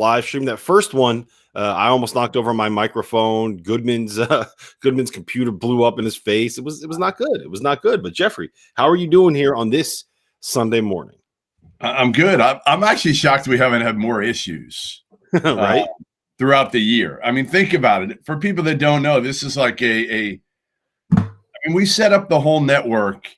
live stream. That first one, I almost knocked over my microphone. Goodman's computer blew up in his face. It was not good. It was not good. But Jeffrey, how are you doing here on this Sunday morning? I'm good. I'm actually shocked we haven't had more issues right throughout the year. I mean, think about it. For people that don't know, this is like I mean, we set up the whole network.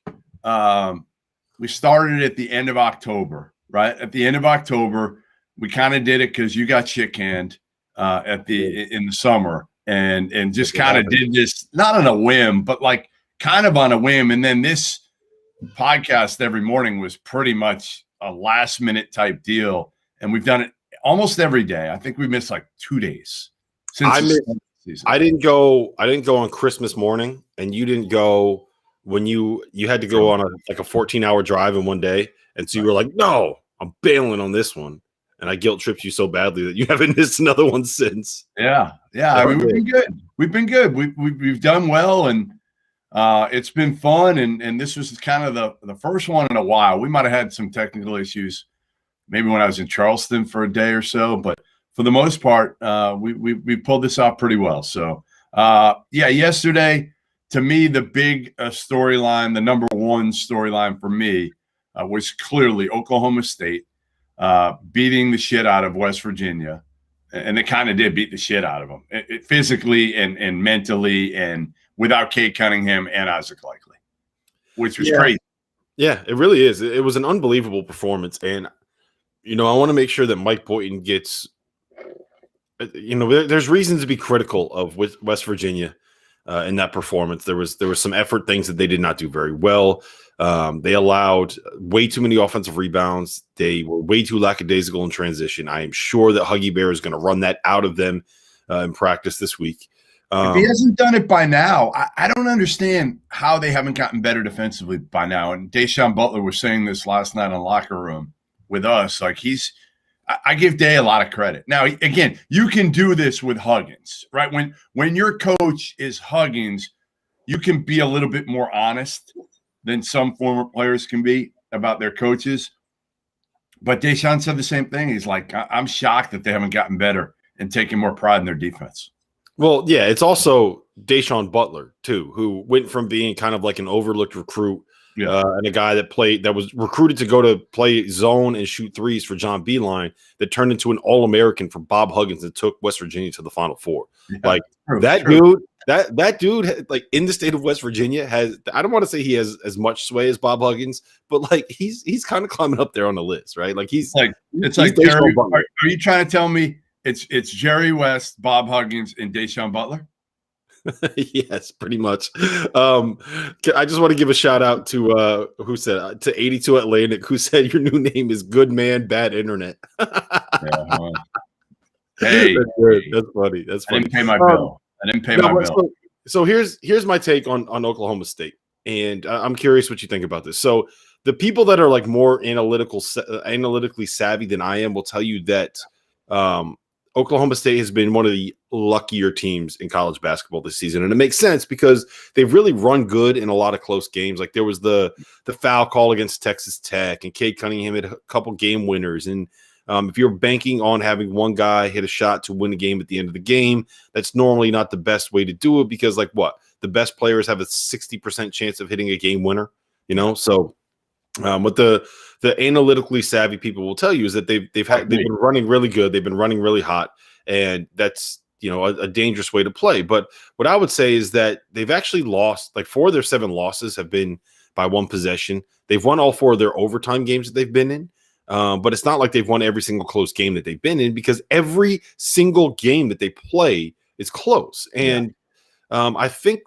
We started at the end of October, right? At the end of October, we kind of did it because you got shit canned in the summer, and just kind of did this not on a whim, but like kind of on a whim. And then this podcast every morning was pretty much a last minute type deal, and we've done it almost every day. I think we missed like 2 days since season. I didn't go on Christmas morning, and you didn't go when you had to go on a 14-hour drive in one day, and so you were like, no, I'm bailing on this one, and I guilt tripped you so badly that you haven't missed another one since. Yeah. I mean, we've been good. We've done well, and it's been fun, and this was kind of the first one in a while. We might have had some technical issues maybe when I was in Charleston for a day or so, but for the most part, we pulled this off pretty well. So, yesterday, to me, the big storyline, the number one storyline for me was clearly Oklahoma State beating the shit out of West Virginia, and they kind of did beat the shit out of them physically and mentally, and without Cade Cunningham and Isaac Likely, which was crazy. Yeah, it really is. It was an unbelievable performance. And, I want to make sure that Mike Boynton gets, there's reasons to be critical of West Virginia in that performance. There was some effort things that they did not do very well. They allowed way too many offensive rebounds. They were way too lackadaisical in transition. I am sure that Huggy Bear is going to run that out of them in practice this week. If he hasn't done it by now, I don't understand how they haven't gotten better defensively by now. And Deshaun Butler was saying this last night in the locker room with us. Like I give Day a lot of credit. Now, again, you can do this with Huggins, right? When your coach is Huggins, you can be a little bit more honest than some former players can be about their coaches. But Deshaun said the same thing. He's like, I'm shocked that they haven't gotten better and taken more pride in their defense. Well, yeah, it's also Deshaun Butler, too, who went from being kind of like an overlooked recruit and a guy that was recruited to go to play zone and shoot threes for John Beilein, that turned into an All-American for Bob Huggins and took West Virginia to the Final Four. Yeah, dude, that dude, like, in the state of West Virginia has, I don't want to say he has as much sway as Bob Huggins, but like he's kind of climbing up there on the list, right? Like he's like, it's like, Jerry, are you trying to tell me it's Jerry West, Bob Huggins, and Deshaun Butler? Yes, pretty much. I just want to give a shout out to who said to 82 Atlantic, who said your new name is Good Man, Bad Internet. Hey, that's funny. That's funny. I didn't pay my bill. So here's my take on Oklahoma State, and I'm curious what you think about this. So the people that are like more analytically savvy than I am will tell you that Oklahoma State has been one of the luckier teams in college basketball this season. And it makes sense because they've really run good in a lot of close games. Like there was the foul call against Texas Tech, and Cade Cunningham had a couple game winners. And if you're banking on having one guy hit a shot to win a game at the end of the game, that's normally not the best way to do it, because the best players have a 60% chance of hitting a game winner, So what the analytically savvy people will tell you is that they've been running really good. They've been running really hot, and that's a dangerous way to play. But what I would say is that they've actually lost, like 4 of their 7 losses have been by one possession. They've won all 4 of their overtime games that they've been in. But it's not like they've won every single close game that they've been in, because every single game that they play is close. And I think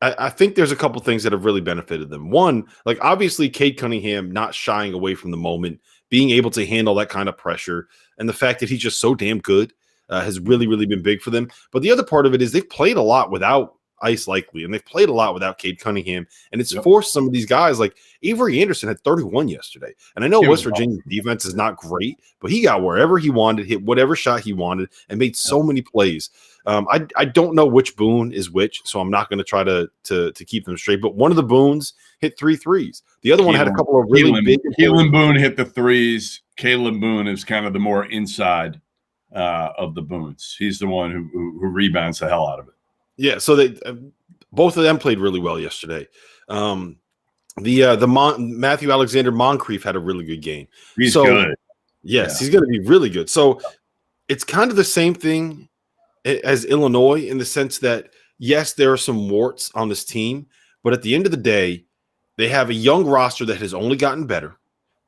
there's a couple things that have really benefited them. One, like obviously Cade Cunningham not shying away from the moment, being able to handle that kind of pressure, and the fact that he's just so damn good has really, really been big for them. But the other part of it is they've played a lot without Ice Likely, and they've played a lot without Cade Cunningham, and it's forced some of these guys. Like Avery Anderson had 31 yesterday, and I know West Virginia's defense is not great, but he got wherever he wanted, hit whatever shot he wanted, and made so many plays. I don't know which Boone is which, so I'm not going to try to keep them straight. But one of the Boones hit 3 threes. The other one had a couple of really big. Keelan Boone hit the threes. Caleb Boone is kind of the more inside of the Boons. He's the one who rebounds the hell out of it. Yeah, so they both of them played really well yesterday. Matthew Alexander Moncrief had a really good game. He's good. Yes, he's going to be really good. So it's kind of the same thing as Illinois in the sense that, yes, there are some warts on this team, but at the end of the day, they have a young roster that has only gotten better.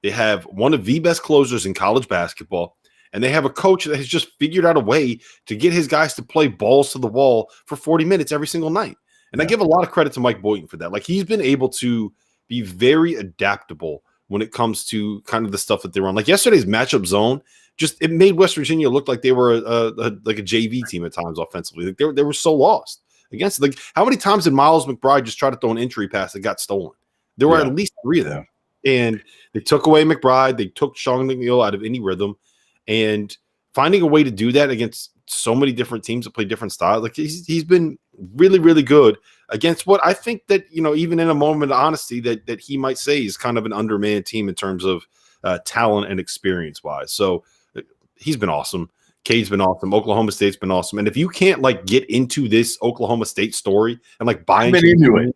They have one of the best closers in college basketball, and they have a coach that has just figured out a way to get his guys to play balls to the wall for 40 minutes every single night. And I give a lot of credit to Mike Boynton for that. Like, he's been able to be very adaptable when it comes to kind of the stuff that they run. Like yesterday's matchup zone, it made West Virginia look like they were like a JV team at times offensively. Like they were so lost against. Like, how many times did Miles McBride just try to throw an entry pass that got stolen? There were at least 3 of them. And they took away McBride. They took Sean McNeil out of any rhythm. And finding a way to do that against so many different teams that play different styles, like he's been really, really good against what I think that, even in a moment of honesty that he might say is kind of an undermanned team in terms of talent and experience wise. So he's been awesome. Cade's been awesome. Oklahoma State's been awesome. And if you can't get into this Oklahoma State story and buy into it.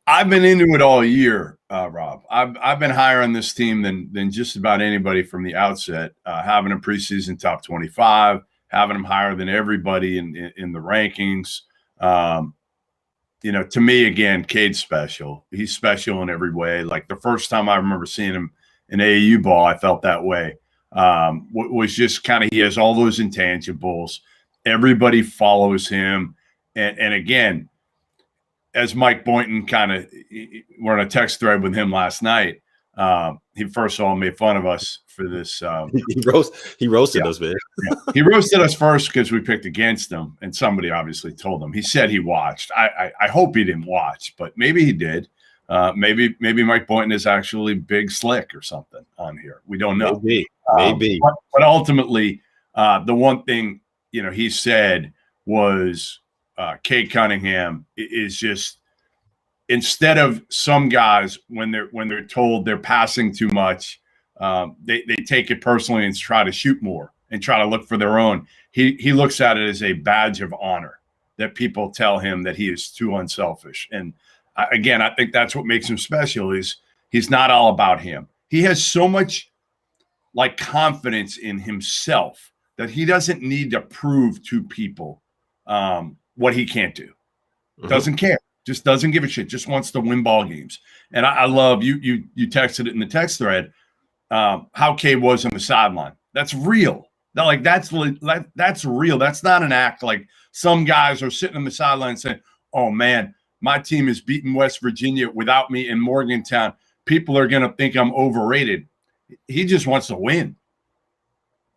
I've been into it all year, Rob. I've been higher on this team than just about anybody from the outset. Having a preseason top 25, having them higher than everybody in the rankings. To me, again, Cade's special. He's special in every way. Like the first time I remember seeing him in AAU ball, I felt that way. Was just kind of, he has all those intangibles. Everybody follows him. And again, as Mike Boynton we're on a text thread with him last night. He first of all made fun of us for this. He roasted us, man. He roasted us first because we picked against him, and somebody obviously told him. He said he watched. I hope he didn't watch, but maybe he did. Maybe Mike Boynton is actually big slick or something on here. We don't know. Maybe. But ultimately, the one thing he said was Cade Cunningham is just, instead of some guys when they're told they're passing too much, they take it personally and try to shoot more and try to look for their own. He looks at it as a badge of honor that people tell him that he is too unselfish. And again, I think that's what makes him special. Is he's not all about him. He has so much confidence in himself that he doesn't need to prove to people what he can't do. Doesn't care. Just doesn't give a shit. Just wants to win ball games. And I love you texted it in the text thread how Cade was on the sideline. That's real. That's real. That's not an act. Like some guys are sitting on the sideline saying, "Oh man, my team is beating West Virginia without me in Morgantown. People are going to think I'm overrated." He just wants to win.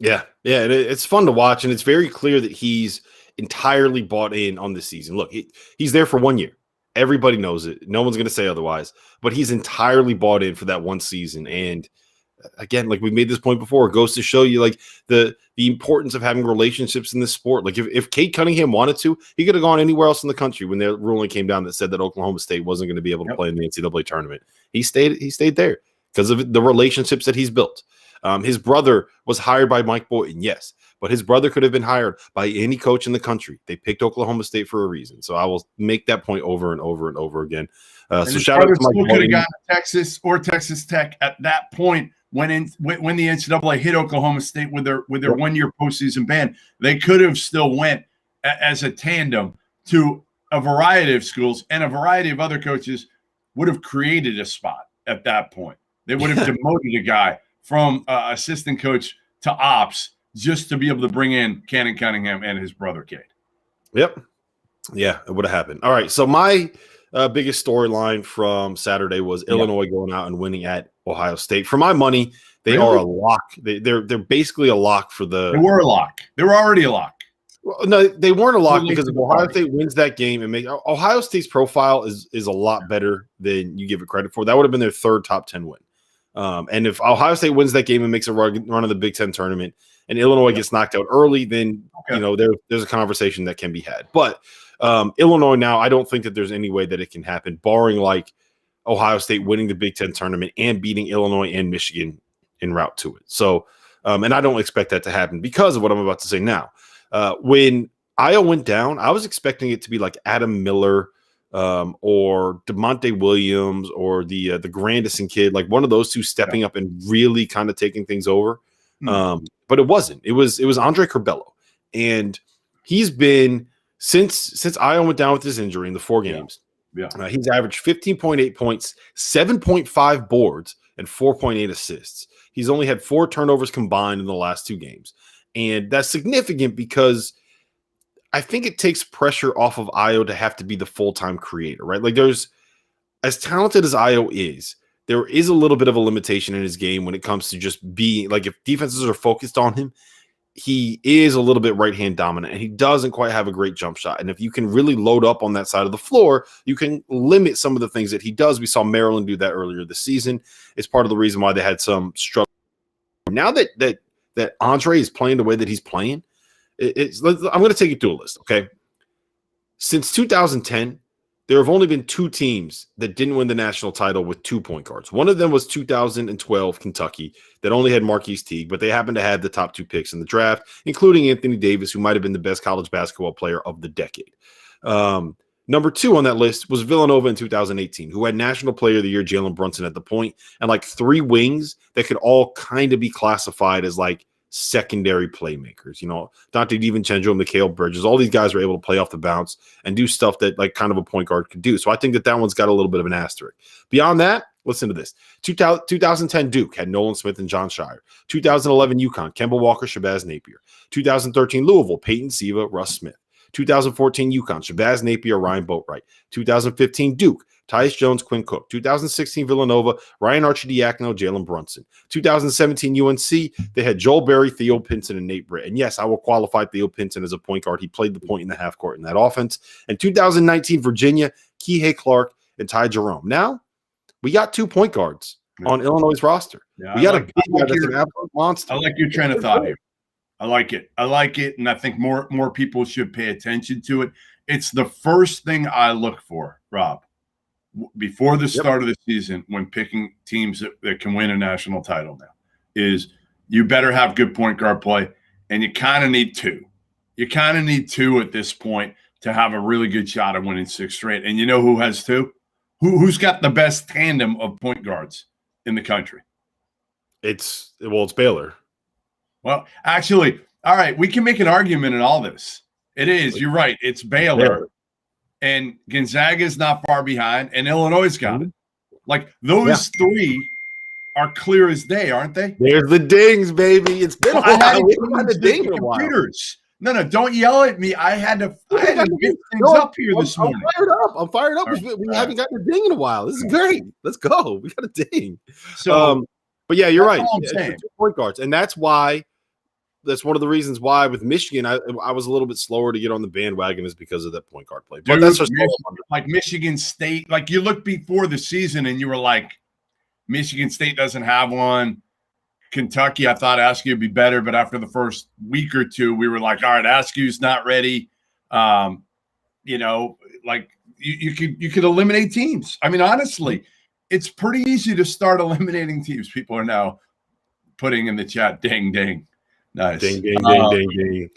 Yeah. And it's fun to watch, and it's very clear that he's entirely bought in on this season. Look, he's there for 1 year. Everybody knows it. No one's going to say otherwise, but he's entirely bought in for that one season. And again, we made this point before, it goes to show you the importance of having relationships in this sport. If Cade Cunningham wanted to, he could have gone anywhere else in the country when the ruling came down that said that Oklahoma State wasn't going to be able to play in the NCAA tournament. He stayed there because of the relationships that he's built. His brother was hired by Mike Boynton, yes, but his brother could have been hired by any coach in the country. They picked Oklahoma State for a reason. So I will make that point over and over and over again. So shout out to Mike Boynton. Could have gotten Texas or Texas Tech at that point when the NCAA hit Oklahoma State with their 1 year postseason ban. They could have still went as a tandem to a variety of schools, and a variety of other coaches would have created a spot at that point. They would have demoted a guy from assistant coach to ops just to be able to bring in Cannon Cunningham and his brother Cade. Yep. Yeah, it would have happened. All right. So my biggest storyline from Saturday was Illinois going out and winning at Ohio State. For my money, they are a lock. They're basically a lock for the. They were a lock. They were already a lock. Well, no, they weren't a lock because if Ohio State wins that game and Ohio State's profile is a lot better than you give it credit for. That would have been their third top 10 win. And if Ohio State wins that game and makes a run of the Big Ten tournament and Illinois gets knocked out early, then there's a conversation that can be had. But Illinois now, I don't think that there's any way that it can happen, barring Ohio State winning the Big Ten tournament and beating Illinois and Michigan en route to it. So And I don't expect that to happen because of what I'm about to say now. When Ayo went down, I was expecting it to be like Adam Miller or DeMonte Williams or the Grandison kid, like one of those two stepping up and really kind of taking things over. But it wasn't. It was Andre Curbelo. And he's been since Ayo went down with his injury in the 4 games. He's averaged 15.8 points, 7.5 boards, and 4.8 assists. He's only had 4 turnovers combined in the last 2 games. And that's significant because I think it takes pressure off of Ayo to have to be the full-time creator, right? Like there's, as talented as Ayo is, there is a little bit of a limitation in his game when it comes to just being, like if defenses are focused on him, he is a little bit right-hand dominant and he doesn't quite have a great jump shot. And if you can really load up on that side of the floor, you can limit some of the things that he does. We saw Maryland do that earlier this season. It's part of the reason why they had some struggle. Now that Andre is playing the way that he's playing, I'm going to take you through a list, okay? Since 2010, there have only been 2 teams that didn't win the national title with 2 point guards. One of them was 2012 Kentucky that only had Marquise Teague, but they happened to have the top 2 picks in the draft, including Anthony Davis, who might have been the best college basketball player of the decade. Number 2 on that list was Villanova in 2018, who had National Player of the Year Jalen Brunson at the point, and like 3 wings that could all kind of be classified as like secondary playmakers. You know, Dante DiVincenzo, Mikal Bridges, all these guys were able to play off the bounce and do stuff that like kind of a point guard could do. So I think that one's got a little bit of an asterisk. Beyond that, listen to this. 2010 Duke had Nolan Smith and John Shire. 2011 UConn, Kemba Walker, Shabazz Napier. 2013 Louisville, Peyton Siva, Russ Smith. 2014 UConn, Shabazz Napier, Ryan Boatwright. 2015 Duke, Tyus Jones, Quinn Cook. 2016 Villanova, Ryan Arcidiacono, Jalen Brunson. 2017 UNC, they had Joel Berry, Theo Pinson, and Nate Britt. And yes, I will qualify Theo Pinson as a point guard. He played the point in the half court in that offense. And 2019 Virginia, Kihei Clark, and Ty Jerome. Now, we got 2 point guards on Illinois' roster. We got a big guy that's an absolute monster. I like your train of thought here. I like it, and I think more people should pay attention to it. It's the first thing I look for, Rob, before the start of the season when picking teams that can win a national title now, is you better have good point guard play, and you kind of need 2. You kind of need 2 at this point to have a really good shot of winning 6 straight. And you know who has 2? Who's got the best tandem of point guards in the country? It's Baylor. Well, actually, all right, we can make an argument in all this. It is, you're right, it's Baylor. And Gonzaga's not far behind, and Illinois got it. Like, those 3 are clear as day, aren't they? There's the dings, baby. It's been a while. We had the ding in a while. No, don't yell at me. I had to get things up here this morning. I'm fired up. We haven't gotten a ding in a while. This is great. Let's go. We got a ding. So, but yeah, you're right. 2 point guards, and that's why. That's one of the reasons why with Michigan, I was a little bit slower to get on the bandwagon is because of that point guard play. But that's just like Michigan State. Like you looked before the season and you were like, Michigan State doesn't have one. Kentucky, I thought Askew would be better, but after the first week or 2, we were like, all right, Askew's not ready. You know, like you could eliminate teams. I mean, honestly, it's pretty easy to start eliminating teams. People are now putting in the chat, ding, ding. Nice. Ding, ding, ding, ding, ding.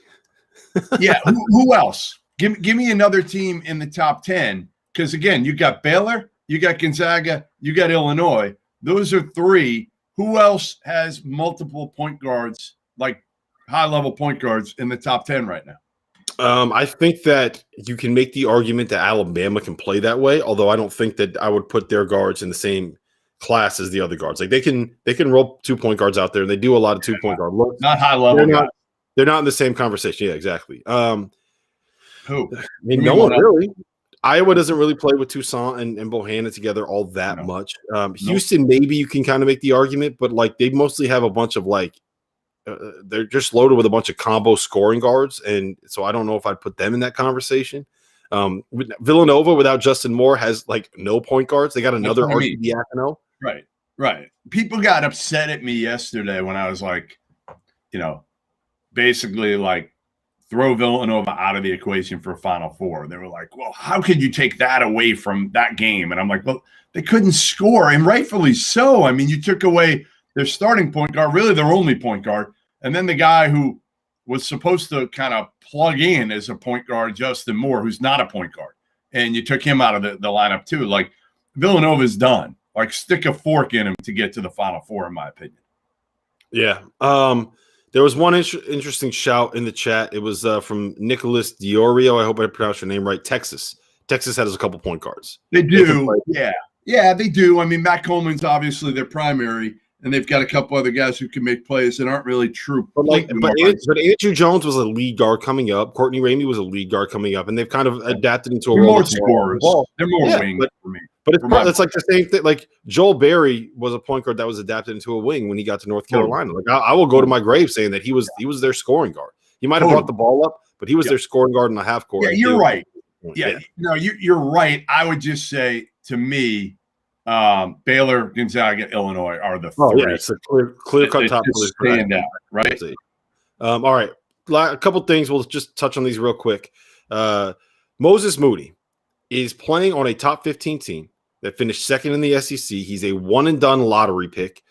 Yeah. Who else? Give me another team in the top 10. Because, again, you got Baylor, you got Gonzaga, you got Illinois. Those are 3. Who else has multiple point guards, like high-level point guards in the top 10 right now? I think that you can make the argument that Alabama can play that way, although I don't think that I would put their guards in the same class as the other guards. Like they can roll 2 point guards out there, and they do a lot of 2 point guard looks. Not high level. They're not in the same conversation. Yeah, exactly. Who? I mean, no one really. Iowa doesn't really play with Toussaint and Bohanna together all that much. Houston, maybe you can kind of make the argument, but like they mostly have a bunch of like they're just loaded with a bunch of combo scoring guards, and so I don't know if I'd put them in that conversation. Villanova without Justin Moore has like no point guards. They got another Arcidiacono. Right. People got upset at me yesterday when I was like, you know, basically like throw Villanova out of the equation for Final Four. They were like, well, how could you take that away from that game? And I'm like, well, they couldn't score, and rightfully so. I mean, you took away their starting point guard, really their only point guard, And then the guy who was supposed to kind of plug in as a point guard, Justin Moore, who's not a point guard. And you took him out of the lineup too. Like, Villanova's done. Like, stick a fork in him to get to the Final Four, in my opinion. Yeah. There was one interesting shout in the chat. It was from Nicholas Diorio. I hope I pronounced your name right. Texas has a couple point guards. They do. Yeah, they do. I mean, Matt Coleman's obviously their primary, and they've got a couple other guys who can make plays that aren't really true. But Andrew Jones was a lead guard coming up. Courtney Ramey was a lead guard coming up, and they've kind of adapted into a role. More scorers. They're more wing for me. But it's like the same thing. Like, Joel Berry was a point guard that was adapted into a wing when he got to North Carolina. Like, I will go to my grave saying that he was their scoring guard. He might have brought the ball up, but he was their scoring guard in the half court. Yeah, you're right. Yeah, no, you're right. I would just say, to me, Baylor, Gonzaga, Illinois are the three. Yeah, it's a clear-cut top three. Stand out, right? All right. A couple things. We'll just touch on these real quick. Moses Moody is playing on a top 15 team that finished second in the SEC. He's a one-and-done lottery pick.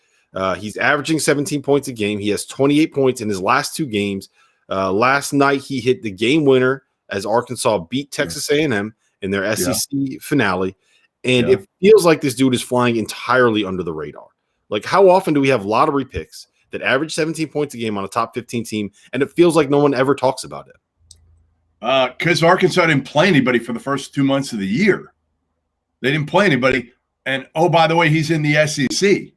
He's averaging 17 points a game. He has 28 points in his last two games. Last night, he hit the game winner as Arkansas beat Texas A&M in their SEC finale. And it feels like this dude is flying entirely under the radar. Like, how often do we have lottery picks that average 17 points a game on a top 15 team, and it feels like no one ever talks about it? Because Arkansas didn't play anybody for the first 2 months of the year. They didn't play anybody. And, oh, by the way, he's in the SEC.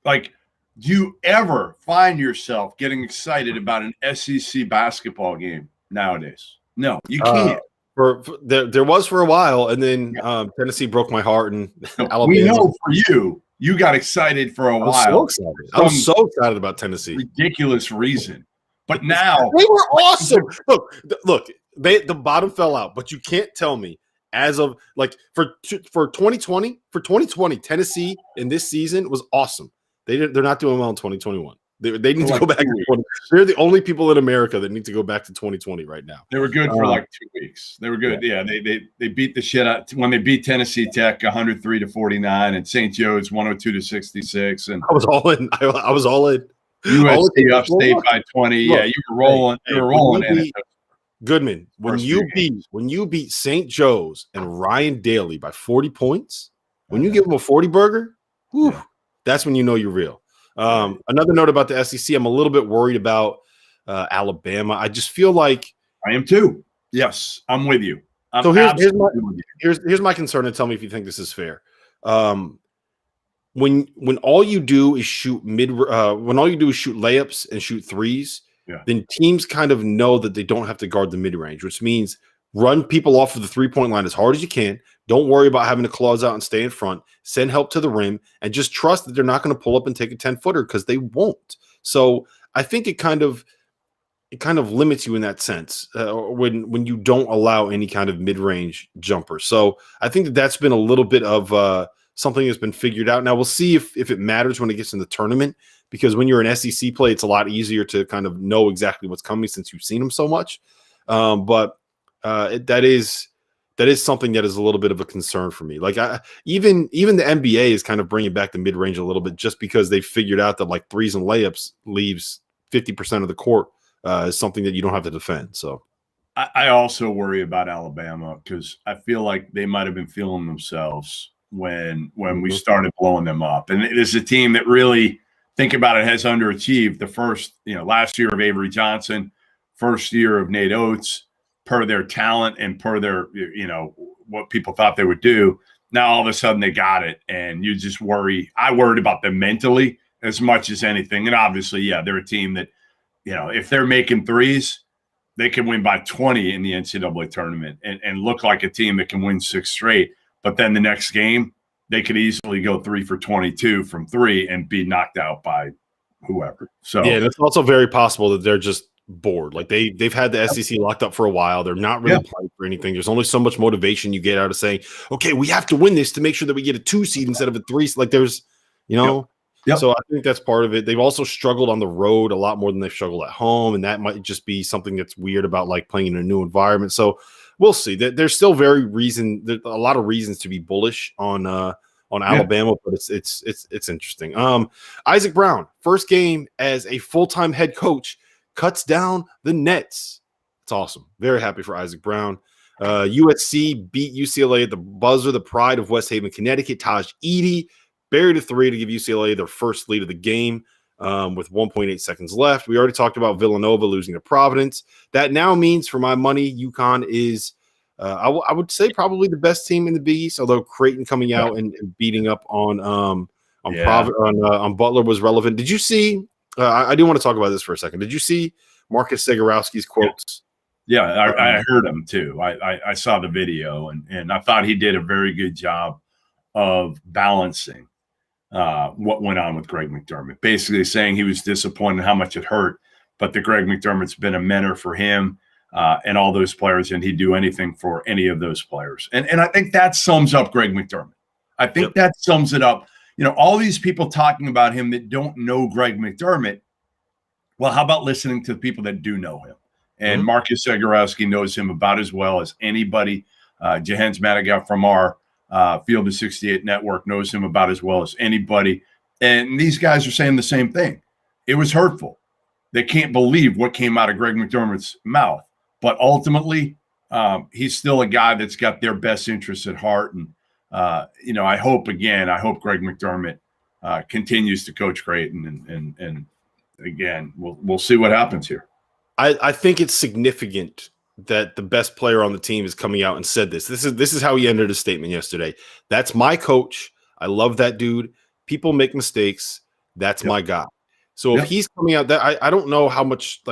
Like, do you ever find yourself getting excited about an SEC basketball game nowadays? No, you can't. There was for a while, and then Tennessee broke my heart, and Alabama. We know for you got excited for a while. I was so excited about Tennessee. Ridiculous reason. But now they were awesome. Look, the bottom fell out, but you can't tell me as of like for 2020, Tennessee in this season was awesome. They're not doing well in 2021. They need to go back to 2020. They're the only people in America that need to go back to 2020 right now. They were good for like 2 weeks. They were good. Yeah, they beat the shit out when they beat Tennessee Tech 103-49 and St. Joe's 102-66. And I was all in. I was all in. USC upstate by 20. Yeah, you were rolling. You were rolling. Goodman, when you beat St. Joe's and Ryan Daly by 40 points, when you give them a 40 burger, that's when you know you're real. Another note about the SEC, I'm a little bit worried about Alabama. I just feel like I am too. Yes, I'm with you. So here's my concern, and tell me if you think this is fair. When all you do is shoot layups and shoot threes, then teams kind of know that they don't have to guard the mid-range, which means run people off of the three-point line as hard as you can. Don't worry about having to close out and stay in front. Send help to the rim and just trust that they're not going to pull up and take a 10-footer because they won't. So I think it kind of limits you in that sense when you don't allow any kind of mid-range jumper. So I think that's been a little bit of something that's been figured out. Now we'll see if it matters when it gets in the tournament, because when you're an SEC play, it's a lot easier to kind of know exactly what's coming since you've seen them so much. But that is something that is a little bit of a concern for me. Like even the NBA is kind of bringing back the mid-range a little bit, just because they figured out that like threes and layups leaves 50% of the court is something that you don't have to defend. So I also worry about Alabama because I feel like they might have been feeling themselves when we started blowing them up. And it is a team that really, think about it, has underachieved the first, last year of Avery Johnson, first year of Nate Oates, per their talent and per their, what people thought they would do. Now, all of a sudden they got it. And you just worry. I worried about them mentally as much as anything. And obviously, they're a team that, if they're making threes, they can win by 20 in the NCAA tournament and look like a team that can win 6 straight. But then the next game, they could easily go 3 for 22 from 3 and be knocked out by whoever. So it's also very possible that they're just bored. Like they've had the SEC locked up for a while. They're not really playing for anything. There's only so much motivation you get out of saying, okay, we have to win this to make sure that we get a 2 seed instead of a 3. Like there's, So I think that's part of it. They've also struggled on the road a lot more than they've struggled at home. And that might just be something that's weird about like playing in a new environment. So we'll see. There's still a lot of reasons to be bullish on Alabama, but it's interesting. Isaac Brown, first game as a full-time head coach, cuts down the nets. It's awesome. Very happy for Isaac Brown. USC beat UCLA at the buzzer, the pride of West Haven, Connecticut. Taj Edey buried a three to give UCLA their first lead of the game with 1.8 seconds left. We already talked about Villanova losing to Providence. That now means, for my money, UConn is, I would say, probably the best team in the Big East, although Creighton coming out and beating up on Butler was relevant. Did you see I do want to talk about this for a second. Did you see Marcus Zagorowski's quotes? Yeah, I heard him too. I saw the video, and I thought he did a very good job of balancing what went on with Greg McDermott. Basically saying he was disappointed how much it hurt, but that Greg McDermott's been a mentor for him and all those players, and he'd do anything for any of those players. And I think that sums up Greg McDermott. I think that sums it up. You know, all these people talking about him that don't know Greg McDermott, well, how about listening to the people that do know him? And Marcus Zagorowski knows him about as well as anybody. Jehens Madiga from our Field of 68 network knows him about as well as anybody. And these guys are saying the same thing. It was hurtful. They can't believe what came out of Greg McDermott's mouth. But ultimately, he's still a guy that's got their best interests at heart. And, I hope Greg McDermott continues to coach Creighton. And again, we'll see what happens here. I think it's significant that the best player on the team is coming out and said this. This is how he ended his statement yesterday. That's my coach. I love that dude. People make mistakes. That's my guy. So if he's coming out, that I don't know how much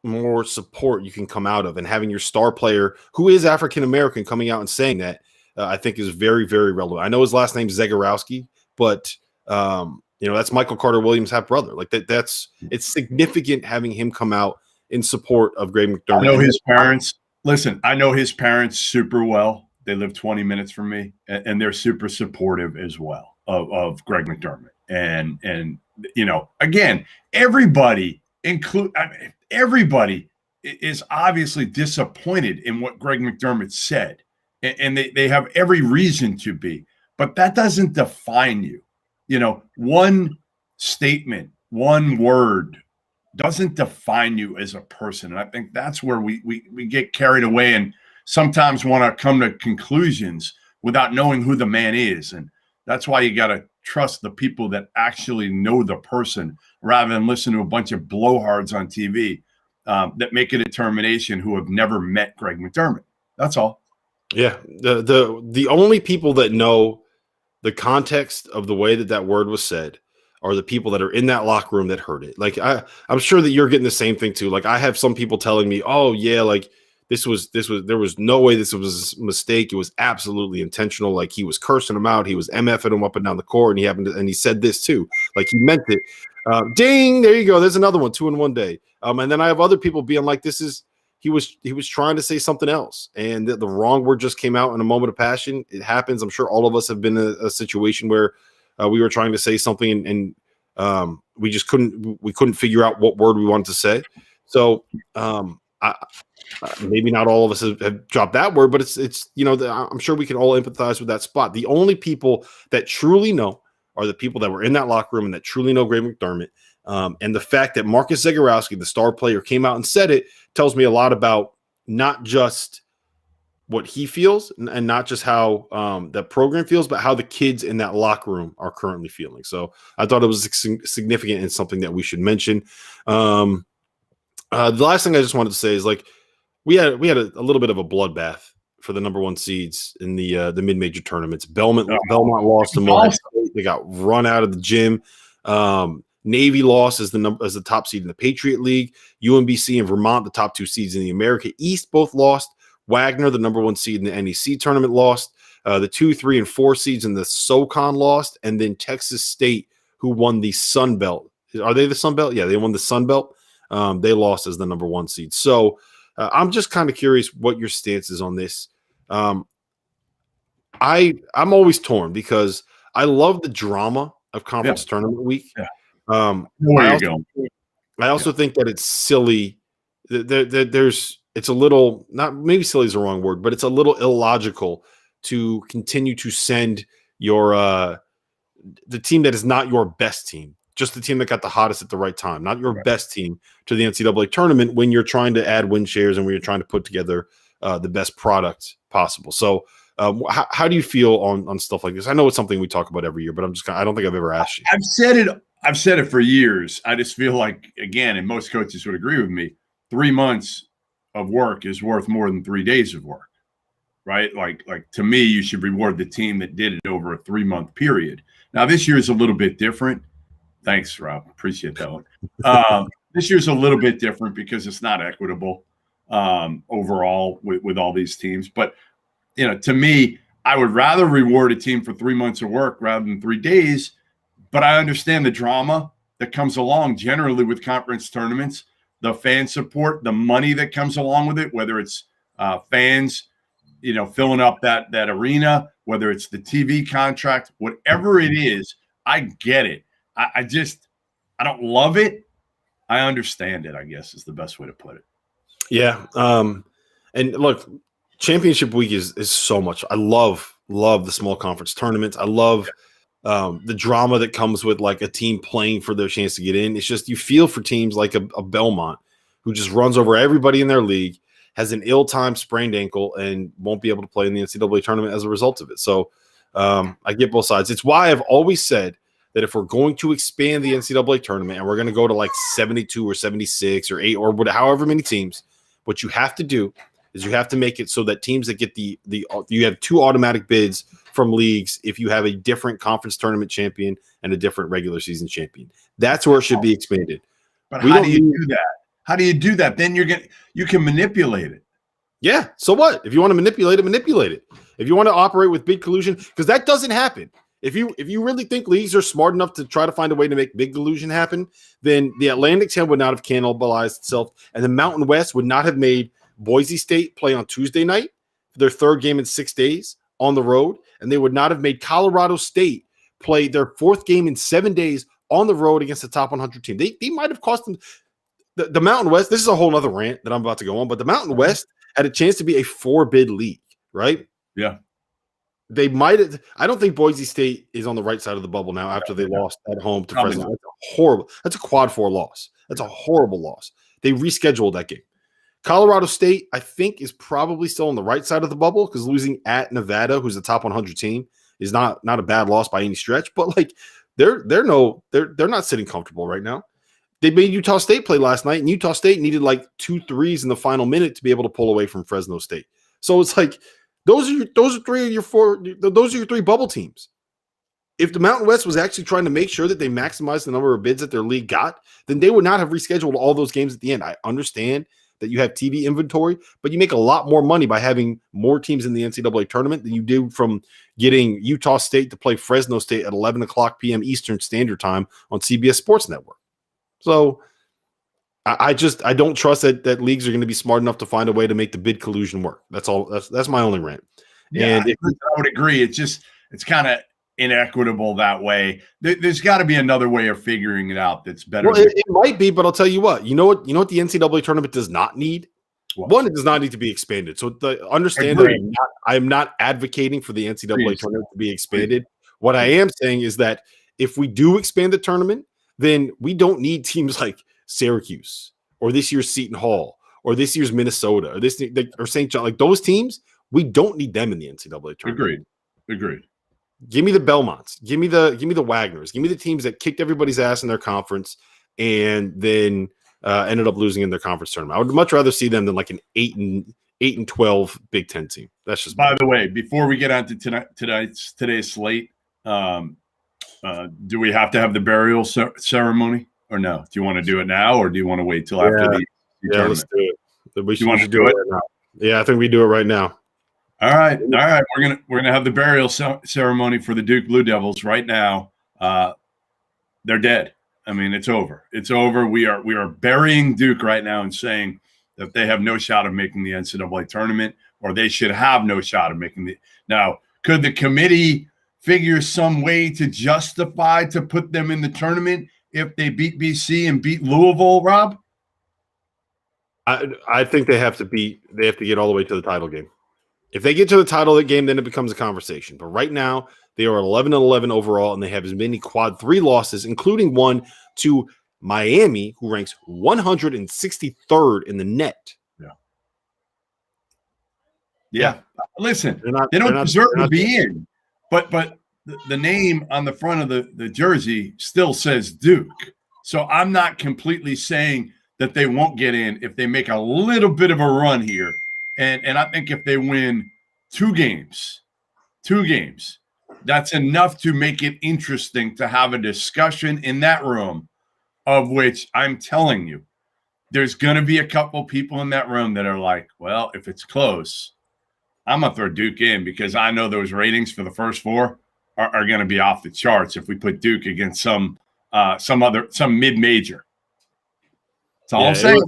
more support you can come out of, and having your star player who is African American coming out and saying that I think is very, very relevant. I know his last name's Zagorowski, but that's Michael Carter Williams' half brother. It's significant having him come out in support of Greg McDermott. I know his parents. Listen, I know his parents super well. They live 20 minutes from me, and they're super supportive as well of Greg McDermott. And again, everybody is obviously disappointed in what Greg McDermott said, and they have every reason to be. But that doesn't define you. One statement, one word doesn't define you as a person. And I think that's where we get carried away and sometimes want to come to conclusions without knowing who the man is. And that's why you got to trust the people that actually know the person rather than listen to a bunch of blowhards on TV that make a determination who have never met Greg McDermott. That's all. Yeah. The only people that know the context of the way that word was said are the people that are in that locker room that heard it. I'm sure that you're getting the same thing too. I have some people telling me, oh yeah, there was no way this was a mistake. It was absolutely intentional. He was cursing him out. He was MFing him up and down the court. And he said this too. He meant it. Ding. There you go. There's another one, 2 in 1 day. And then I have other people being like, he was trying to say something else, and the wrong word just came out in a moment of passion. It happens. I'm sure all of us have been in a situation where we were trying to say something and we just couldn't figure out what word we wanted to say. So maybe not all of us have dropped that word, but it's I'm sure we can all empathize with that spot. The only people that truly know are the people that were in that locker room and that truly know Greg McDermott. And the fact that Marcus Zagorowski, the star player, came out and said it tells me a lot about not just what he feels and not just how the program feels, but how the kids in that locker room are currently feeling. So I thought it was significant and something that we should mention. The last thing I just wanted to say is we had a little bit of a bloodbath for the number 1 seeds in the mid-major tournaments. Belmont lost to Moody. They got run out of the gym. Navy lost as the top seed in the Patriot League. UMBC and Vermont, the top 2 seeds in the America East, both lost. Wagner, the number 1 seed in the NEC tournament, lost. The 2, 3, and 4 seeds in the SoCon lost. And then Texas State, who won the Sun Belt. Are they the Sun Belt? Yeah, they won the Sun Belt. They lost as the number 1 seed. So I'm just kind of curious what your stance is on this. I'm always torn because I love the drama of conference tournament week. Yeah. I also think that it's silly. It's a little, not maybe silly is the wrong word, but it's a little illogical to continue to send the team that is not your best team, just the team that got the hottest at the right time, not your best team to the NCAA tournament when you're trying to add win shares and when you're trying to put together the best product possible. So how do you feel on stuff like this? I know it's something we talk about every year, but I don't think I've ever asked you. I've said it for years. I just feel like, again, and most coaches would agree with me, 3 months of work is worth more than 3 days of work, right? Like to me, you should reward the team that did it over a 3-month period. Now, this year is a little bit different. Thanks, Rob. Appreciate that one. This year's a little bit different because it's not equitable overall with all these teams. But, to me, I would rather reward a team for 3 months of work rather than 3 days. But I understand the drama that comes along generally with conference tournaments, the fan support, the money that comes along with it, whether it's fans, filling up that arena, whether it's the TV contract, whatever it is, I get it. I don't love it. I understand it, I guess, is the best way to put it. Yeah. And look, championship week is so much. I love the small conference tournaments. I love the drama that comes with like a team playing for their chance to get in. It's just, you feel for teams like a Belmont who just runs over everybody in their league, has an ill-timed sprained ankle, and won't be able to play in the NCAA tournament as a result of it. So I get both sides. It's why I've always said that if we're going to expand the NCAA tournament and we're going to go to like 72 or 76 or 8 or however many teams, what you have to do is you have to make it so that teams that get you have 2 automatic bids from leagues if you have a different conference tournament champion and a different regular season champion. That's where it should be expanded. But how do you do that? How do you do that? Then you can manipulate it. Yeah. So what? If you want to manipulate it. If you want to operate with big collusion, because that doesn't happen. If you really think leagues are smart enough to try to find a way to make big collusion happen, then the Atlantic 10 would not have cannibalized itself, and the Mountain West would not have made Boise State play on Tuesday night for their 3rd game in 6 days on the road, and they would not have made Colorado State play their 4th game in 7 days on the road against the top 100 team. They might have cost them the Mountain West. This is a whole other rant that I'm about to go on, but the Mountain West had a chance to be a 4-bid league, right? Yeah. They might have. I don't think Boise State is on the right side of the bubble now after they lost at home to Fresno. That's horrible. That's a quad 4 loss. That's a horrible loss. They rescheduled that game. Colorado State, I think, is probably still on the right side of the bubble because losing at Nevada, who's the top 100 team, is not a bad loss by any stretch. But like they're not sitting comfortable right now. They made Utah State play last night, and Utah State needed like 2 threes in the final minute to be able to pull away from Fresno State. So it's like those are 3 of your 4. Those are your 3 bubble teams. If the Mountain West was actually trying to make sure that they maximize the number of bids that their league got, then they would not have rescheduled all those games at the end. I understand that you have TV inventory, but you make a lot more money by having more teams in the NCAA tournament than you do from getting Utah State to play Fresno State at 11 o'clock p.m. Eastern Standard Time on CBS Sports Network. So I don't trust that leagues are going to be smart enough to find a way to make the bid collusion work. That's all. That's my only rant. Yeah, and I would agree. It's kind of inequitable that way. There's got to be another way of figuring it out that's better. Well, it might be, but I'll tell you what. You know what the NCAA tournament does not need? What? One, it does not need to be expanded. So understand that I am not advocating for the NCAA tournament to be expanded. What I am saying is that if we do expand the tournament, then we don't need teams like Syracuse or this year's Seton Hall or this year's Minnesota or St. John. Like those teams, we don't need them in the NCAA tournament. Agreed. Give me the Belmonts. Give me the Wagners. Give me the teams that kicked everybody's ass in their conference and then ended up losing in their conference tournament. I would much rather see them than like an 8-12 Big Ten team. That's just. By the way, before we get on to today's slate, do we have to have the burial ceremony or no? Do you want to do it now or do you want to wait till after the tournament? Let's do it. We should do it right now. Yeah, I think we do it right now. All right. We're gonna have the burial ceremony for the Duke Blue Devils right now. They're dead. I mean, it's over. It's over. We are burying Duke right now and saying that they have no shot of making the NCAA tournament, or they should have no shot of making the. Now, could the committee figure some way to justify to put them in the tournament if they beat BC and beat Louisville, Rob? I think they have to get all the way to the title game. If they get to the title game, then it becomes a conversation. But right now, They are 11-11 overall, and they have as many quad 3 losses, including one to Miami, who ranks 163rd in the net. Yeah. Listen, they don't deserve to be in, but the name on the front of the jersey still says Duke. So I'm not completely saying that they won't get in if they make a little bit of a run here. And I think if they win two games, that's enough to make it interesting to have a discussion in that room, of which I'm telling you, there's going to be a couple people in that room that are like, well, if it's close, I'm going to throw Duke in because I know those ratings for the first four are going to be off the charts if we put Duke against some mid-major. That's all I'm saying.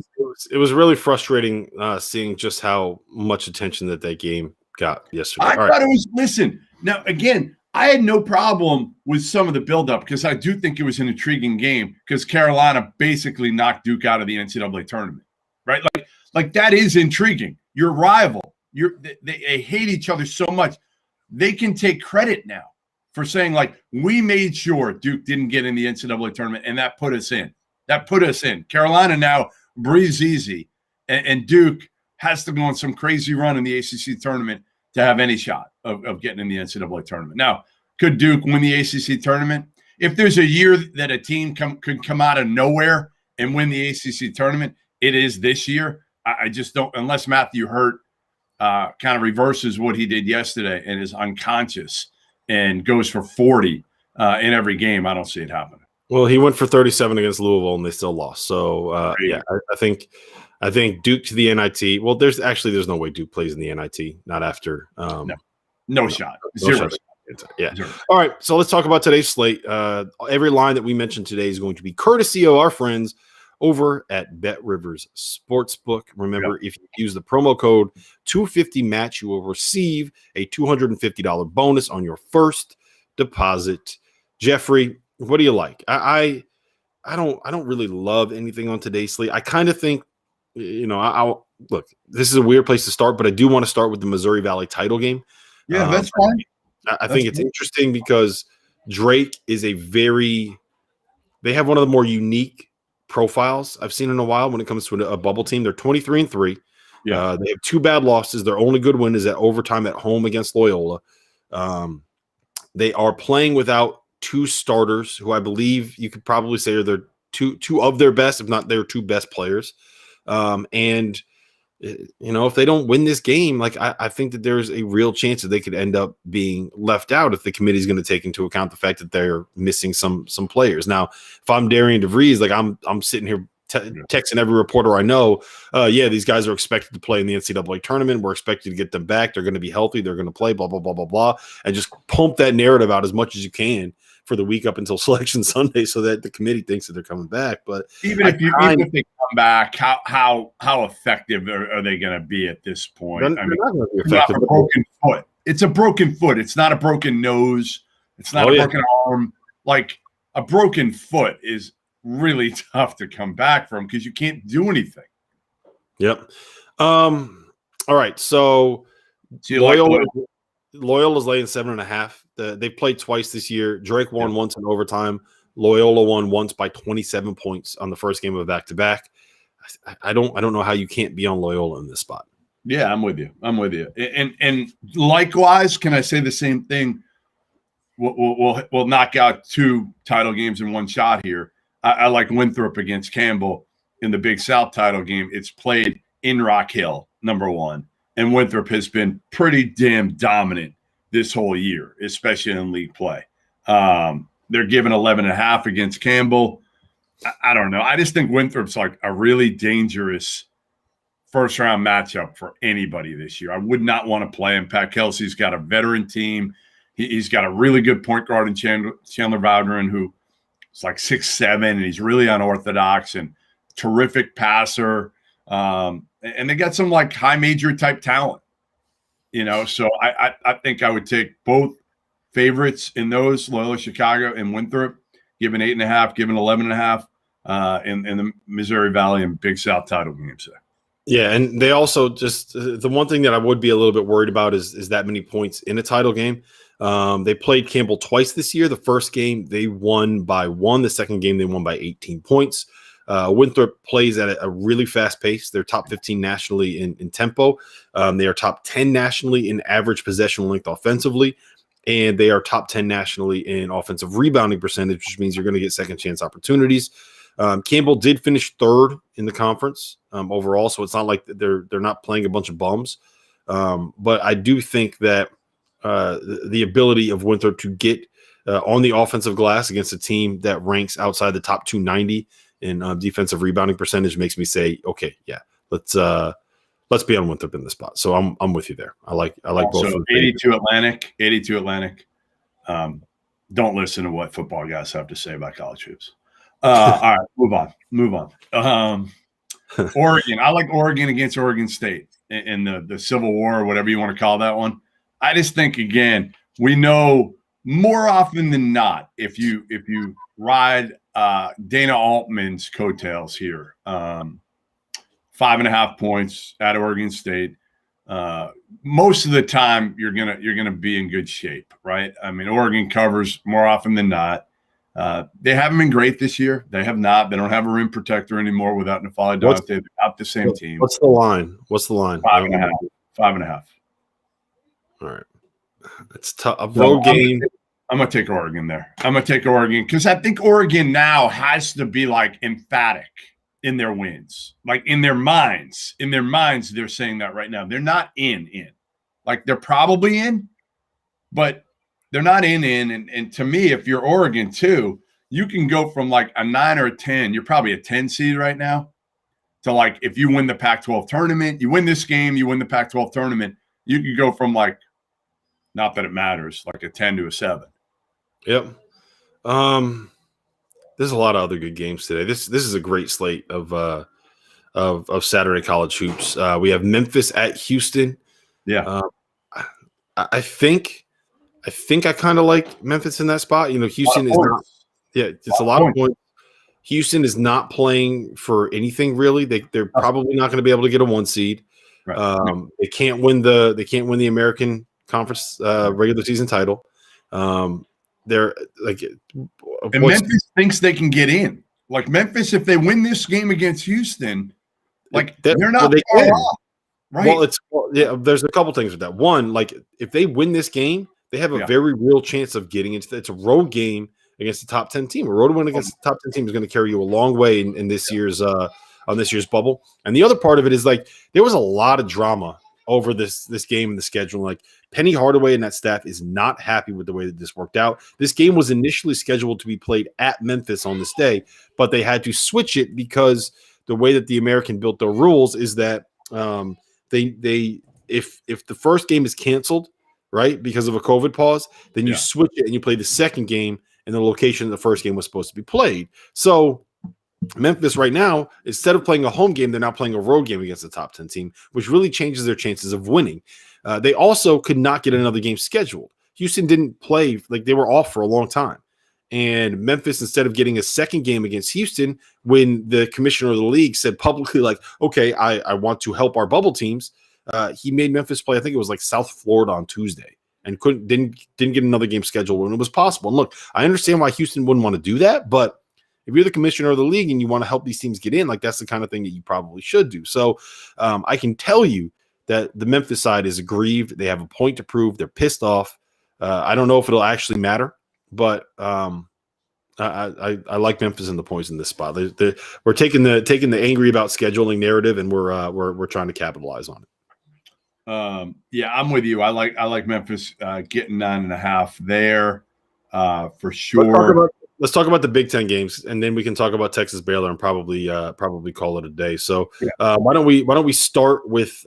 It was really frustrating seeing just how much attention that game got yesterday. I thought it was – listen, now, again, I had no problem with some of the buildup because I do think it was an intriguing game because Carolina basically knocked Duke out of the NCAA tournament, right? Like that is intriguing. Your rival, they hate each other so much. They can take credit now for saying, like, we made sure Duke didn't get in the NCAA tournament, and that put us in. Carolina now breathes easy, and Duke has to go on some crazy run in the ACC tournament to have any shot of getting in the NCAA tournament. Now, could Duke win the ACC tournament? If there's a year that a team could come out of nowhere and win the ACC tournament, it is this year. I just don't, unless Matthew Hurt kind of reverses what he did yesterday and is unconscious and goes for 40 in every game, I don't see it happening. Well, he went for 37 against Louisville, and they still lost. So, I think Duke to the NIT. Well, there's no way Duke plays in the NIT. Not after. No shot. Zero. Yeah. Zero. All right. So let's talk about today's slate. Every line that we mentioned today is going to be courtesy of our friends over at Bet Rivers Sportsbook. Remember, if you use the promo code 250MATCH, you will receive a $250 bonus on your first deposit. Jeffrey, what do you like? I don't really love anything on today's slate. I kind of think, I'll look, this is a weird place to start, but I do want to start with the Missouri Valley title game. Yeah, that's fine. I think it's interesting because Drake is they have one of the more unique profiles I've seen in a while when it comes to a bubble team. They're 23-3. Yeah. They have 2 bad losses. Their only good win is at overtime at home against Loyola. They are playing without 2 starters who I believe you could probably say are their two of their best, if not their 2 best players. And if they don't win this game, like I think that there's a real chance that they could end up being left out if the committee is going to take into account the fact that they're missing some players. Now, if I'm Darian DeVries, like I'm sitting here texting every reporter I know, these guys are expected to play in the NCAA tournament. We're expected to get them back. They're going to be healthy. They're going to play, blah, blah, blah, blah, blah, and just pump that narrative out as much as you can for the week up until Selection Sunday so that the committee thinks that they're coming back. But even if they come back, how effective are they going to be at this point? They're not going to be effective. It's a broken foot. It's a broken foot. It's not a broken nose. It's not a broken arm. Like, a broken foot is really tough to come back from because you can't do anything. Yep. All right. So Loyola's laying 7.5. They've played twice this year. Drake won once in overtime. Loyola won once by 27 points on the first game of back-to-back. I don't know how you can't be on Loyola in this spot. Yeah, I'm with you. And likewise, can I say the same thing? We'll knock out 2 title games in one shot here. I like Winthrop against Campbell in the Big South title game. It's played in Rock Hill, number 1. And Winthrop has been pretty damn dominant this whole year, especially in league play. They're given 11.5 against Campbell. I don't know. I just think Winthrop's like a really dangerous first-round matchup for anybody this year. I would not want to play him. Pat Kelsey's got a veteran team. He's got a really good point guard in Chandler Valdrin, who is like 6'7", and he's really unorthodox and terrific passer. And they got some like high major type talent, so I think I would take both favorites in those, Loyola Chicago and Winthrop, given 8.5, given 11.5 in the Missouri Valley and Big South title games there. Yeah, and they also just the one thing that I would be a little bit worried about is that many points in a title game. They played Campbell twice this year. The first game they won by 1. The second game they won by 18 points. Winthrop plays at a really fast pace. They're top 15 nationally in tempo. They are top 10 nationally in average possession length offensively, and they are top 10 nationally in offensive rebounding percentage, which means you're going to get second chance opportunities. Campbell did finish 3rd in the conference overall, so it's not like they're not playing a bunch of bums. But I do think that the ability of Winthrop to get on the offensive glass against a team that ranks outside the top 290 in defensive rebounding percentage makes me say, okay, yeah, let's be on Winthrop in this spot. So I'm with you there. I like both. So 82 Atlantic. Don't listen to what football guys have to say about college hoops. All right, move on. Oregon. I like Oregon against Oregon State in the Civil War, or whatever you want to call that one. I just think, again, we know more often than not, if you ride Dana Altman's coattails here, 5.5 points at Oregon State. Most of the time you're gonna be in good shape, right? I mean, Oregon covers more often than not. They haven't been great this year. They have not. They don't have a rim protector anymore without Nafali Dante. They're out the same team. What's the line? 5.5. 5.5. All right. It's tough. A road game. I'm going to take Oregon there. I'm going to take Oregon because I think Oregon now has to be like emphatic in their wins. Like in their minds. In their minds, they're saying that right now. They're not in. Like they're probably in, but they're not in. And to me, if you're Oregon too, you can go from like a 9 or a 10. You're probably a 10 seed right now. To like if you win the Pac-12 tournament, you win this game, you win the Pac-12 tournament, you could go from like, not that it matters, like a 10 to a 7. Yep. There's a lot of other good games today. This is a great slate of Saturday college hoops. We have Memphis at Houston. Yeah. I think I kind of like Memphis in that spot. You know, Houston is not. Yeah, it's a lot of points. Houston is not playing for anything really. They're probably not going to be able to get a 1 seed. Right. They can't win the American Conference regular season title. They're like, and Memphis thinks they can get in. Like Memphis, if they win this game against Houston, like they're not far off. Right. Well, there's a couple things with that. One, like if they win this game, they have a very real chance of getting into. It's a road game against the top 10 team. A road win against the top 10 team is going to carry you a long way in this year's on this year's bubble. And the other part of it is like there was a lot of drama over this game and the schedule. Like Penny Hardaway and that staff is not happy with the way that this worked out. This game was initially scheduled to be played at Memphis on this day, but they had to switch it because the way that the American built their rules is that if the first game is canceled, right, because of a COVID pause, then you switch it and you play the second game in the location the first game was supposed to be played. So Memphis right now, instead of playing a home game, they're now playing a road game against the top 10 team, which really changes their chances of winning. They also could not get another game scheduled. Houston didn't play, like they were off for a long time. And Memphis, instead of getting a second game against Houston, when the commissioner of the league said publicly, like, okay, I want to help our bubble teams, he made Memphis play, I think it was like South Florida on Tuesday, and didn't get another game scheduled when it was possible. And look, I understand why Houston wouldn't want to do that, but if you're the commissioner of the league and you want to help these teams get in, like that's the kind of thing that you probably should do. So I can tell you that the Memphis side is aggrieved. They have a point to prove. They're pissed off. I don't know if it'll actually matter, but I like Memphis in the points in this spot. We're taking the angry about scheduling narrative, and we're trying to capitalize on it. Yeah, I'm with you. I like Memphis getting 9.5 there for sure. Let's talk about the Big Ten games, and then we can talk about Texas Baylor and probably call it a day. So why don't we start with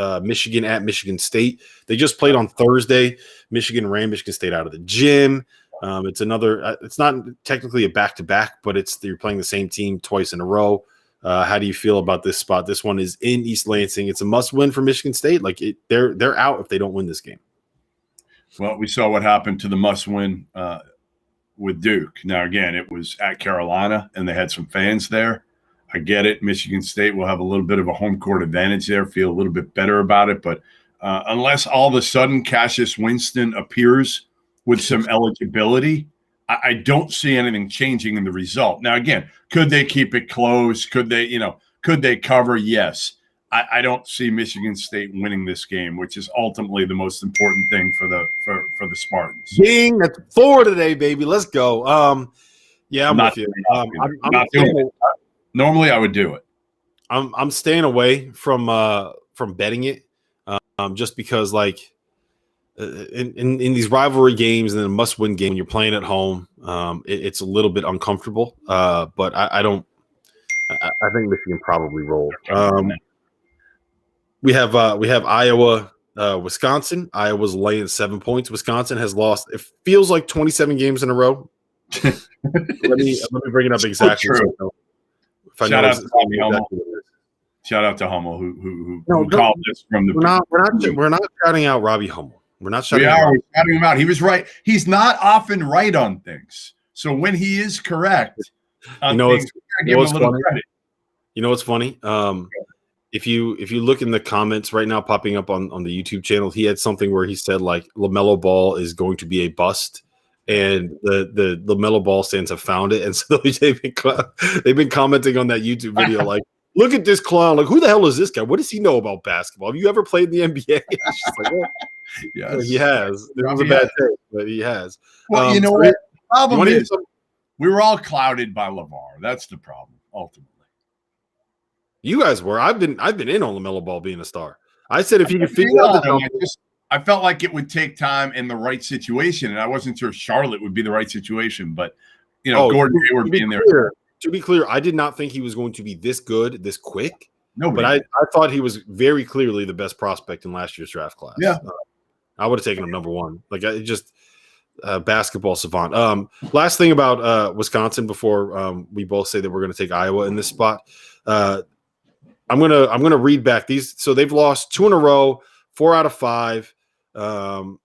Michigan at Michigan State? They just played on Thursday. Michigan ran Michigan State out of the gym. It's another. It's not technically a back-to-back, but you're playing the same team twice in a row. How do you feel about this spot? This one is in East Lansing. It's a must-win for Michigan State. Like they're out if they don't win this game. Well, we saw what happened to the must-win with Duke. Now, again, it was at Carolina, and they had some fans there. I get it. Michigan State will have a little bit of a home court advantage there, feel a little bit better about it. But unless all of a sudden Cassius Winston appears with some eligibility, I don't see anything changing in the result. Now, again, could they keep it close? Could they cover? Yes. I don't see Michigan State winning this game, which is ultimately the most important thing for the Spartans. Ding, that's 4 today, baby. Let's go. Yeah, I'm with you. I'm not doing it. Normally, I would do it. I'm staying away from betting it, just because like in these rivalry games and then a must-win game when you're playing at home, it's a little bit uncomfortable. But I don't. I think Michigan probably roll. We have Iowa, Wisconsin. Iowa's laying 7 points. Wisconsin has lost. It feels like 27 games in a row. let me bring it up exactly. Shout out to Hummel who called this from the. We're not shouting out Robbie Hummel. We're not shouting. We're shouting him out. He was right. He's not often right on things. So when he is correct, give him a little credit. You know what's funny? If you look in the comments right now popping up on the YouTube channel, he had something where he said like LaMelo Ball is going to be a bust, and the LaMelo Ball stands have found it, and so they've been commenting on that YouTube video like, look at this clown, like who the hell is this guy? What does he know about basketball? Have you ever played in the NBA? It's just like, yes, he has. It was a bad take, but he has. Well, you know what? The problem is we were all clouded by LeVar. That's the problem, ultimately. You guys were. I've been in on LaMelo Ball being a star. I said if he could figure out I felt like it would take time in the right situation, and I wasn't sure Charlotte would be the right situation. But Gordon Hayward being there. To be clear, I did not think he was going to be this good, this quick. No, but I thought he was very clearly the best prospect in last year's draft class. Yeah, I would have taken him number 1. Like basketball savant. Last thing about Wisconsin before we both say that we're going to take Iowa in this spot. I'm gonna read back these. So they've lost 2 in a row, 4 out of 5. The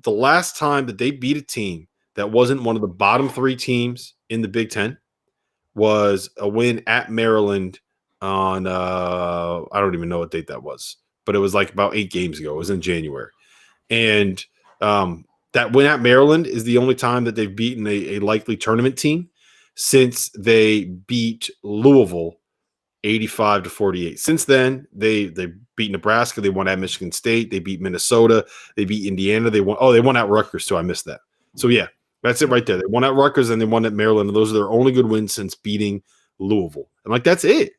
last time that they beat a team that wasn't one of the bottom 3 teams in the Big Ten was a win at Maryland on I don't even know what date that was, but it was like about 8 games ago. It was in January, and that win at Maryland is the only time that they've beaten a likely tournament team since they beat Louisville 85-48. Since then, they beat Nebraska. They won at Michigan State. They beat Minnesota. They beat Indiana. They won at Rutgers too. I missed that. So yeah, that's it right there. They won at Rutgers and they won at Maryland. And those are their only good wins since beating Louisville. And like that's it.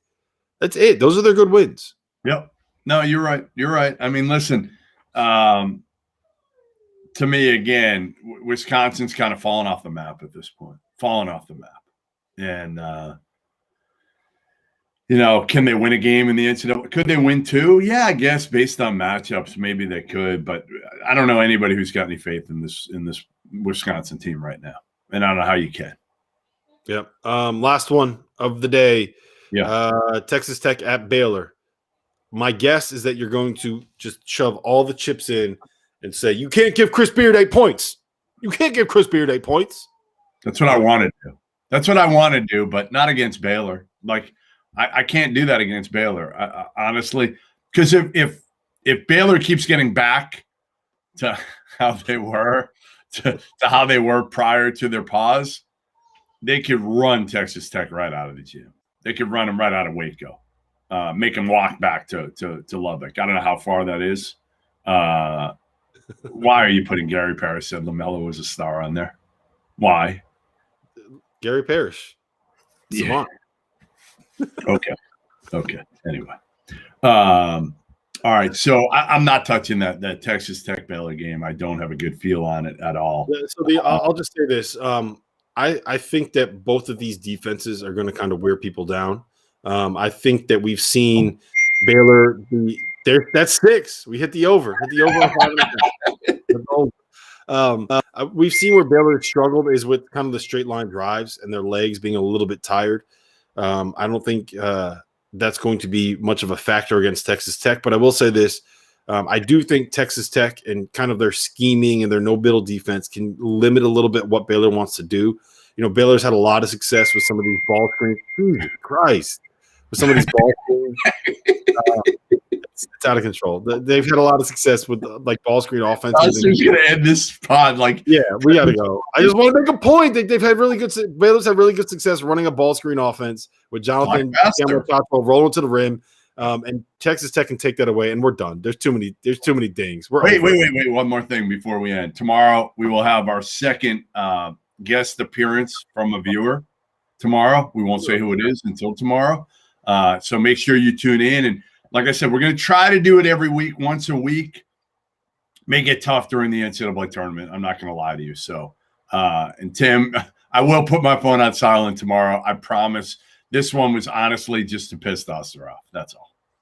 That's it. Those are their good wins. Yep. No, you're right. You're right. I mean, listen. To me, again, Wisconsin's kind of fallen off the map at this point. Fallen off the map, and. Can they win a game in the NCAA? Could they win 2? Yeah, I guess based on matchups, maybe they could. But I don't know anybody who's got any faith in this Wisconsin team right now, and I don't know how you can. Yep. Last one of the day. Yeah. Texas Tech at Baylor. My guess is that you're going to just shove all the chips in and say you can't give Chris Beard 8 points. You can't give Chris Beard 8 points. That's what I want to do. That's what I want to do, but not against Baylor. Like. I can't do that against Baylor, honestly, because if Baylor keeps getting back to how they were, to how they were prior to their pause, they could run Texas Tech right out of the gym. They could run them right out of Waco, make them walk back to Lubbock. I don't know how far that is. Why are you putting Gary Parrish and LaMelo as a star on there? Why? Gary Parrish. Yeah. Okay. Anyway. All right. So I'm not touching that Texas Tech Baylor game. I don't have a good feel on it at all. So I'll just say this. I think that both of these defenses are going to kind of wear people down. I think that we've seen Baylor that's 6. We hit the over. Hit the over. We've seen where Baylor struggled is with kind of the straight line drives and their legs being a little bit tired. I don't think that's going to be much of a factor against Texas Tech, but I will say this. I do think Texas Tech and kind of their scheming and their no-middle defense can limit a little bit what Baylor wants to do. Baylor's had a lot of success with some of these ball screens. Jesus Christ. with some of these ball screens. It's out of control. They've had a lot of success with like ball screen offense. I was just going to end this pod. Yeah, we got to go. I just want to make a point. They've had really good. Baylor's had really good success running a ball screen offense with Jonathan rolling to the rim. And Texas Tech can take that away, and we're done. There's too many dings. Wait. One more thing before we end. Tomorrow we will have our second guest appearance from a viewer. Tomorrow we won't say who it is until tomorrow. So make sure you tune in. And like I said, we're going to try to do it every week, once a week. May get tough during the NCAA tournament. I'm not going to lie to you. So, and Tim, I will put my phone on silent tomorrow. I promise. This one was honestly just to piss Dauster off. That's all.